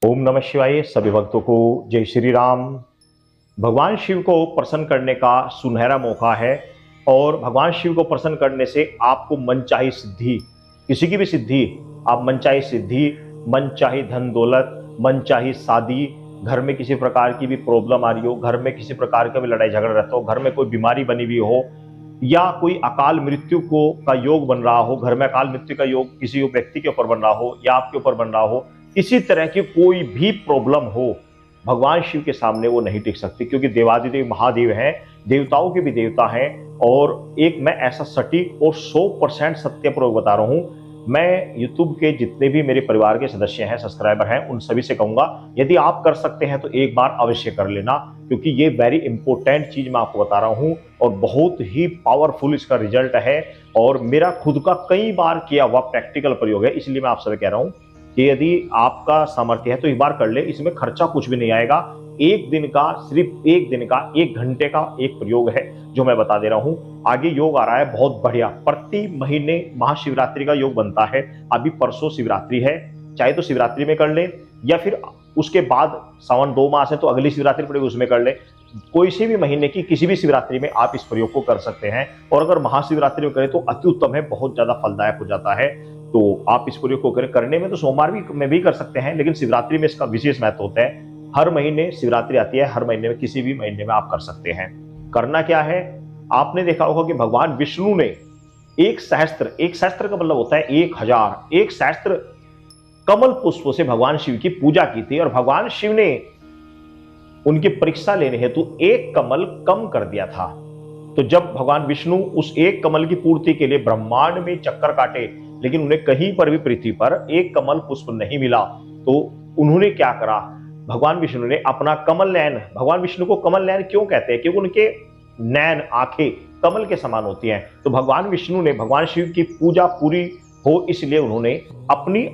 ओम नमः शिवाय। सभी भक्तों को जय श्री राम। भगवान शिव को प्रसन्न करने का सुनहरा मौका है और भगवान शिव को प्रसन्न करने से आपको मनचाही सिद्धि, किसी की भी सिद्धि, आप मनचाही सिद्धि, मनचाही धन दौलत, मनचाही शादी, घर में किसी प्रकार की भी प्रॉब्लम आ रही हो, घर में किसी प्रकार का भी लड़ाई झगड़ा रहता हो, घर में कोई बीमारी बनी हुई हो या कोई अकाल मृत्यु को का योग बन रहा हो, घर में अकाल मृत्यु का योग किसी व्यक्ति के ऊपर बन रहा हो या आपके ऊपर बन रहा हो, इसी तरह की कोई भी प्रॉब्लम हो, भगवान शिव के सामने वो नहीं टिक सकती, क्योंकि देवादिदेव महादेव हैं, देवताओं के भी देवता हैं। और एक मैं ऐसा सटीक और 100% सत्य प्रयोग बता रहा हूं। मैं यूट्यूब के जितने भी मेरे परिवार के सदस्य हैं, सब्सक्राइबर हैं, उन सभी से कहूंगा यदि आप कर सकते हैं तो एक बार अवश्य कर लेना, क्योंकि ये वेरी इंपॉर्टेंट चीज मैं आपको बता रहा हूं और बहुत ही पावरफुल इसका रिजल्ट है और मेरा खुद का कई बार किया हुआ प्रैक्टिकल प्रयोग है। इसलिए मैं आपसे कह रहा हूं कि यदि आपका सामर्थ्य है तो एक बार कर ले, इसमें खर्चा कुछ भी नहीं आएगा। एक दिन का, सिर्फ एक दिन का, 1 घंटे का एक प्रयोग है जो मैं बता दे रहा हूं। आगे योग आ रहा है बहुत बढ़िया, प्रति महीने महाशिवरात्रि का योग बनता है। अभी परसों शिवरात्रि है, चाहे तो शिवरात्रि में कर ले या फिर उसके बाद सावन 2 मास है तो अगली शिवरात्रि पड़ेगी उसमें कर ले। कोई से भी महीने की किसी भी शिवरात्रि में आप इस प्रयोग को कर सकते हैं और अगर महाशिवरात्रि में करें तो अति उत्तम है, बहुत ज्यादा फलदायक हो जाता है। तो आप इस प्रयोग को करने में तो सोमवार में भी कर सकते हैं, लेकिन शिवरात्रि में इसका विशेष महत्व होता है। हर महीने शिवरात्रि आती है, हर महीने में किसी भी महीने में आप कर सकते हैं। करना क्या है, आपने देखा होगा कि भगवान विष्णु ने एक सहस्त्र का मतलब होता है 1000, एक सहस्त्र कमल पुष्पों से भगवान शिव की पूजा की थी और भगवान शिव ने उनकी परीक्षा लेने हेतु एक कमल कम कर दिया था। तो जब भगवान विष्णु उस एक कमल की पूर्ति के लिए ब्रह्मांड में चक्कर काटे, लेकिन उन्हें कहीं पर भी पृथ्वी पर एक कमल पुष्प नहीं मिला, तो उन्होंने क्या करा, भगवान विष्णु ने अपना कमल नयन, भगवान विष्णु को कमल नयन क्यों कहते हैं, क्योंकि उनके नयन, आंखें कमल के समान होती हैं। तो भगवान विष्णु ने भगवान शिव की पूजा पूरी हो इसलिए उन्होंने अपनी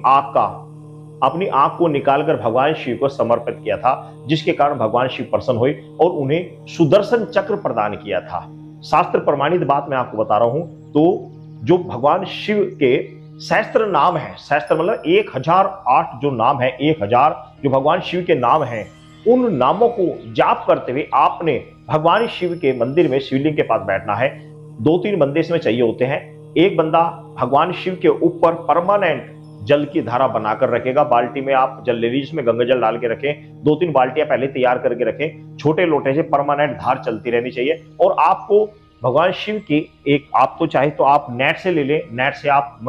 आंख को निकालकर भगवान शिव को समर्पित किया था, जिसके कारण भगवान शिव प्रसन्न हुए और उन्हें सुदर्शन चक्र प्रदान किया था। शास्त्र प्रमाणित बात मैं आपको बता रहा हूं। तो जो भगवान शिव के सहस्त्र नाम है, सहस्त्र मतलब 1008 जो नाम है, 1000 जो भगवान शिव के नाम हैं, उन नामों को जाप करते हुए आपने भगवान शिव के मंदिर में शिवलिंग के पास बैठना है। 2-3 बंदे इसमें चाहिए होते हैं। एक बंदा भगवान शिव के ऊपर परमानेंट जल की धारा बनाकर रखेगा, बाल्टी में आप जल ले लीजिए, इसमें गंगा जल डाल के रखें, 2-3 बाल्टियां पहले तैयार करके रखें, छोटे लोटे से परमानेंट धार चलती रहनी चाहिए। और आपको भगवान शिव की एक, आप तो चाहे तो आप नेट से ले लें, नेट से आप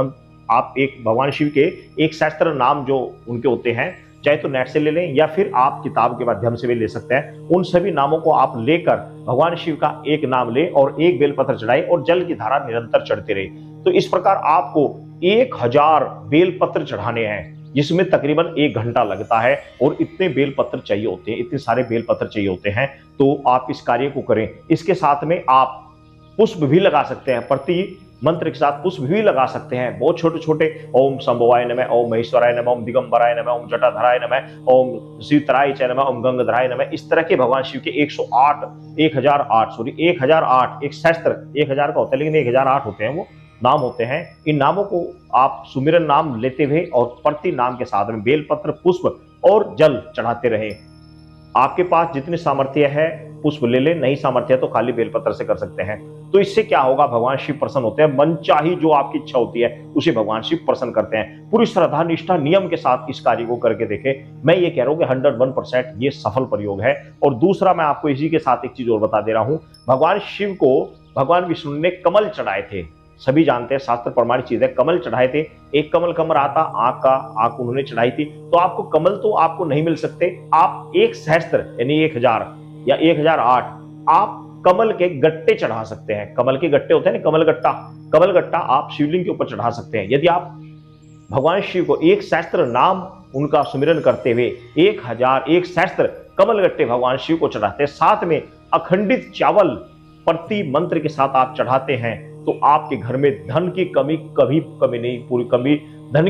एक भगवान शिव के एक सहस्त्र नाम जो उनके होते हैं, चाहे तो नेट से ले लें या फिर आप किताब के माध्यम से भी ले सकते हैं। उन सभी नामों को आप लेकर भगवान शिव का एक नाम ले और एक बेलपत्र चढ़ाए और जल की धारा निरंतर चढ़ती रहे। तो इस प्रकार आपको 1000 बेलपत्र चढ़ाने हैं, जिसमें तकरीबन 1 घंटा लगता है और इतने बेलपत्र चाहिए होते हैं, इतने सारे बेलपत्र चाहिए होते हैं। तो आप इस कार्य को करें। इसके साथ में आप पुष्प भी लगा सकते हैं, प्रति मंत्र के साथ पुष्प भी लगा सकते हैं, बहुत छोटे छोटे। ओम शंभवाय नमः, ओम महेश्वराय नमः, ओम दिगंबराय नमः, ओम जटाधराय नमः, ओम शिवतराय च नमः, ओम गंगाधराय नमः। इस तरह के भगवान शिव के 1008 एक सहस्त्र, 1000 का होता है लेकिन 1008 होते हैं, वो नाम होते हैं। इन नामों को आप सुमिरन नाम लेते हुए और प्रति नाम के साथ में बेलपत्र, पुष्प और जल चढ़ाते रहे। आपके पास जितनी सामर्थ्य है पुष्प ले ले, नहीं सामर्थ्य है तो खाली बेलपत्र से कर सकते हैं। तो इससे क्या होगा, भगवान शिव प्रसन्न होते हैं। मनचाही जो आपकी इच्छा होती है उसे भगवान शिव प्रसन्न करते हैं। पूरी श्रद्धा, निष्ठा, नियम के साथ इस कार्य को करके देखें। मैं ये कह रहा हूं कि 101% ये सफल प्रयोग है। और दूसरा मैं आपको इसी के साथ एक चीज और बता दे रहा हूं। भगवान शिव को भगवान विष्णु ने कमल चढ़ाए थे, सभी जानते हैं, शास्त्र प्रमाणित चीज है, कमल चढ़ाए थे। एक कमल कम रहा था, आंख उन्होंने चढ़ाई थी। तो आपको कमल तो आपको नहीं मिल सकते, आप एक सहस्त्र यानी 1000 या 1008 आप कमल के गट्टे चढ़ा सकते हैं। कमल के गट्टे होते हैं ना, कमल गट्टा आप शिवलिंग के ऊपर चढ़ा सकते हैं। यदि आप भगवान शिव को एक सहस्त्र नाम उनका सुमिरन करते हुए 1000 एक सहस्त्र कमल गट्टे भगवान शिव को चढ़ाते हैं, साथ में अखंडित चावल प्रति मंत्र के साथ आप चढ़ाते हैं, तो आपके घर में धन की कमी धन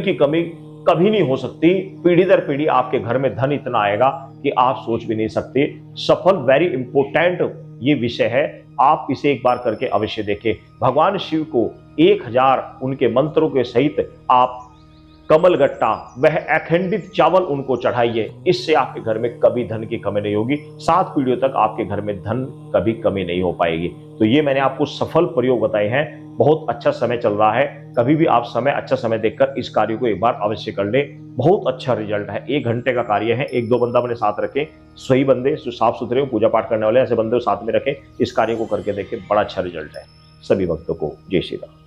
की कमी कभी नहीं हो सकती। पीढ़ी दर पीढ़ी आपके घर में धन इतना आएगा कि आप सोच भी नहीं सकते। सफल, वेरी इंपॉर्टेंट ये विषय है, आप इसे एक बार करके अवश्य देखें। भगवान शिव को 1000 उनके मंत्रों के सहित आप कमल गट्टा, वह अखंडित चावल उनको चढ़ाइए। इससे आपके घर में कभी धन की कमी नहीं होगी, 7 पीढ़ियों तक आपके घर में धन कभी कमी नहीं हो पाएगी। तो ये मैंने आपको सफल प्रयोग बताए हैं। बहुत अच्छा समय चल रहा है, कभी भी आप अच्छा समय देखकर इस कार्य को एक बार अवश्य कर ले। बहुत अच्छा रिजल्ट है। 1 घंटे का कार्य है। 1-2 बंदा अपने साथ रखें, सही बंदे जो साफ सुथरे हो, पूजा पाठ करने वाले ऐसे बंदे साथ में रखें। इस कार्य को करके देखें, बड़ा अच्छा रिजल्ट है। सभी भक्तों को जय श्री राम।